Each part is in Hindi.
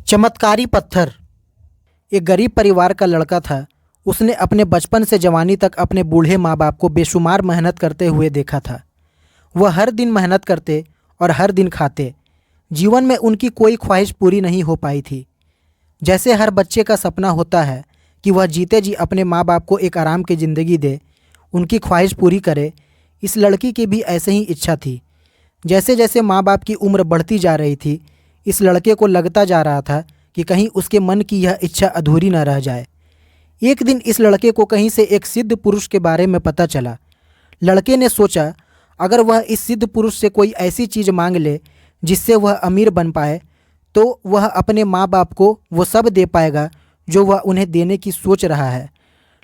चमत्कारी पत्थर। एक गरीब परिवार का लड़का था। उसने अपने बचपन से जवानी तक अपने बूढ़े माँ बाप को बेशुमार मेहनत करते हुए देखा था। वह हर दिन मेहनत करते और हर दिन खाते। जीवन में उनकी कोई ख्वाहिश पूरी नहीं हो पाई थी। जैसे हर बच्चे का सपना होता है कि वह जीते जी अपने माँ बाप को एक आराम की ज़िंदगी दे, उनकी ख्वाहिश पूरी करे, इस लड़की की भी ऐसे ही इच्छा थी। जैसे जैसे माँ बाप की उम्र बढ़ती जा रही थी, इस लड़के को लगता जा रहा था कि कहीं उसके मन की यह इच्छा अधूरी न रह जाए। एक दिन इस लड़के को कहीं से एक सिद्ध पुरुष के बारे में पता चला। लड़के ने सोचा, अगर वह इस सिद्ध पुरुष से कोई ऐसी चीज़ मांग ले जिससे वह अमीर बन पाए, तो वह अपने माँ बाप को वो सब दे पाएगा जो वह उन्हें देने की सोच रहा है।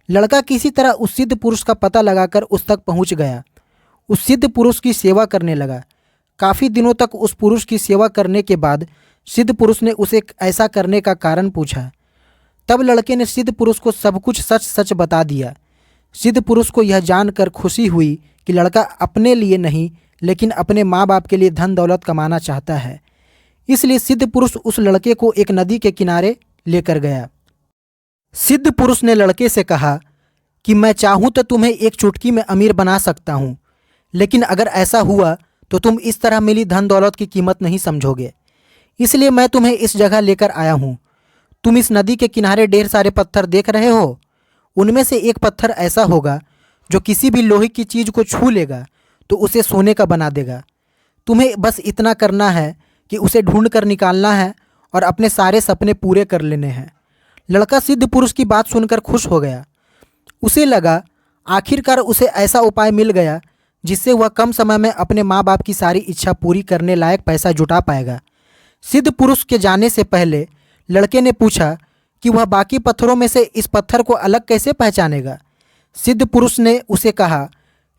लड़का किसी तरह उस सिद्ध पुरुष का पता लगाकर उस तक पहुँच गया। उस सिद्ध पुरुष की सेवा करने लगा। काफ़ी दिनों तक उस पुरुष की सेवा करने के बाद सिद्ध पुरुष ने उसे ऐसा करने का कारण पूछा। तब लड़के ने सिद्ध पुरुष को सब कुछ सच सच बता दिया। सिद्ध पुरुष को यह जानकर खुशी हुई कि लड़का अपने लिए नहीं लेकिन अपने माँ बाप के लिए धन दौलत कमाना चाहता है। इसलिए सिद्ध पुरुष उस लड़के को एक नदी के किनारे लेकर गया। सिद्ध पुरुष ने लड़के से कहा कि मैं चाहूँ तो तुम्हें एक चुटकी में अमीर बना सकता हूँ, लेकिन अगर ऐसा हुआ तो तुम इस तरह मिली धन दौलत की कीमत नहीं समझोगे। इसलिए मैं तुम्हें इस जगह लेकर आया हूँ। तुम इस नदी के किनारे ढेर सारे पत्थर देख रहे हो। उनमें से एक पत्थर ऐसा होगा जो किसी भी लोहे की चीज़ को छू लेगा तो उसे सोने का बना देगा। तुम्हें बस इतना करना है कि उसे ढूंढ कर निकालना है और अपने सारे सपने पूरे कर लेने हैं। लड़का सिद्ध पुरुष की बात सुनकर खुश हो गया। उसे लगा आखिरकार उसे ऐसा उपाय मिल गया जिससे वह कम समय में अपने माँ बाप की सारी इच्छा पूरी करने लायक पैसा जुटा पाएगा। सिद्ध पुरुष के जाने से पहले लड़के ने पूछा कि वह बाकी पत्थरों में से इस पत्थर को अलग कैसे पहचानेगा। सिद्ध पुरुष ने उसे कहा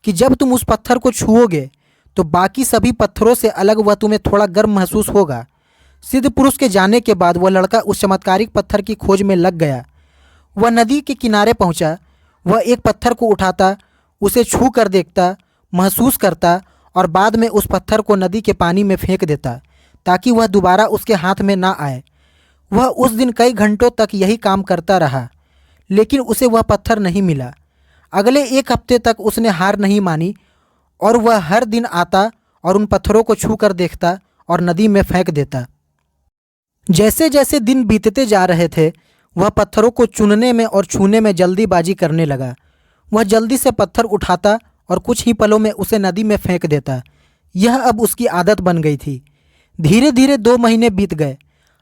कि जब तुम उस पत्थर को छुओगे तो बाकी सभी पत्थरों से अलग वह तुम्हें थोड़ा गर्म महसूस होगा। सिद्ध पुरुष के जाने के बाद वह लड़का उस चमत्कारिक पत्थर की खोज में लग गया। वह नदी के किनारे पहुंचा। वह एक पत्थर को उठाता, उसे छू कर देखता, महसूस करता और बाद में उस पत्थर को नदी के पानी में फेंक देता ताकि वह दोबारा उसके हाथ में ना आए। वह उस दिन कई घंटों तक यही काम करता रहा, लेकिन उसे वह पत्थर नहीं मिला। अगले एक हफ्ते तक उसने हार नहीं मानी और वह हर दिन आता और उन पत्थरों को छू कर देखता और नदी में फेंक देता। जैसे जैसे दिन बीतते जा रहे थे, वह पत्थरों को चुनने में और छूने में जल्दीबाजी करने लगा। वह जल्दी से पत्थर उठाता और कुछ ही पलों में उसे नदी में फेंक देता। यह अब उसकी आदत बन गई थी। धीरे धीरे 2 महीने बीत गए।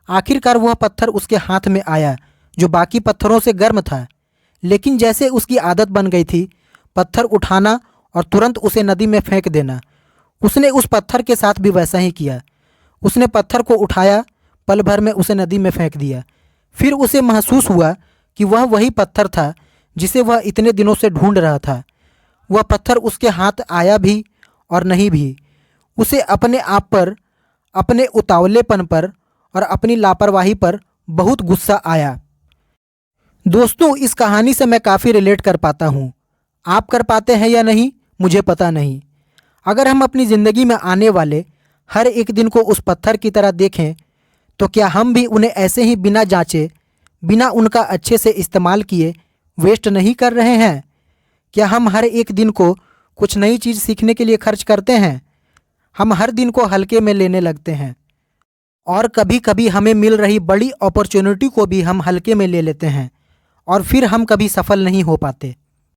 आखिरकार वह पत्थर उसके हाथ में आया जो बाकी पत्थरों से गर्म था, लेकिन जैसे उसकी आदत बन गई थी पत्थर उठाना और तुरंत उसे नदी में फेंक देना, उसने उस पत्थर के साथ भी वैसा ही किया। उसने पत्थर को उठाया, पल भर में उसे नदी में फेंक दिया। फिर उसे महसूस हुआ कि वह वही पत्थर था जिसे वह इतने दिनों से ढूंढ रहा था। वह पत्थर उसके हाथ आया भी और नहीं भी। उसे अपने आप पर, अपने उतावलेपन पर और अपनी लापरवाही पर बहुत गुस्सा आया। दोस्तों, इस कहानी से मैं काफ़ी रिलेट कर पाता हूँ। आप कर पाते हैं या नहीं मुझे पता नहीं। अगर हम अपनी ज़िंदगी में आने वाले हर एक दिन को उस पत्थर की तरह देखें तो क्या हम भी उन्हें ऐसे ही बिना जांचे, बिना उनका अच्छे से इस्तेमाल किए वेस्ट नहीं कर रहे हैं? क्या हम हर एक दिन को कुछ नई चीज़ सीखने के लिए खर्च करते हैं? हम हर दिन को हल्के में लेने लगते हैं और कभी कभी हमें मिल रही बड़ी अपॉर्चुनिटी को भी हम हल्के में ले लेते हैं और फिर हम कभी सफल नहीं हो पाते।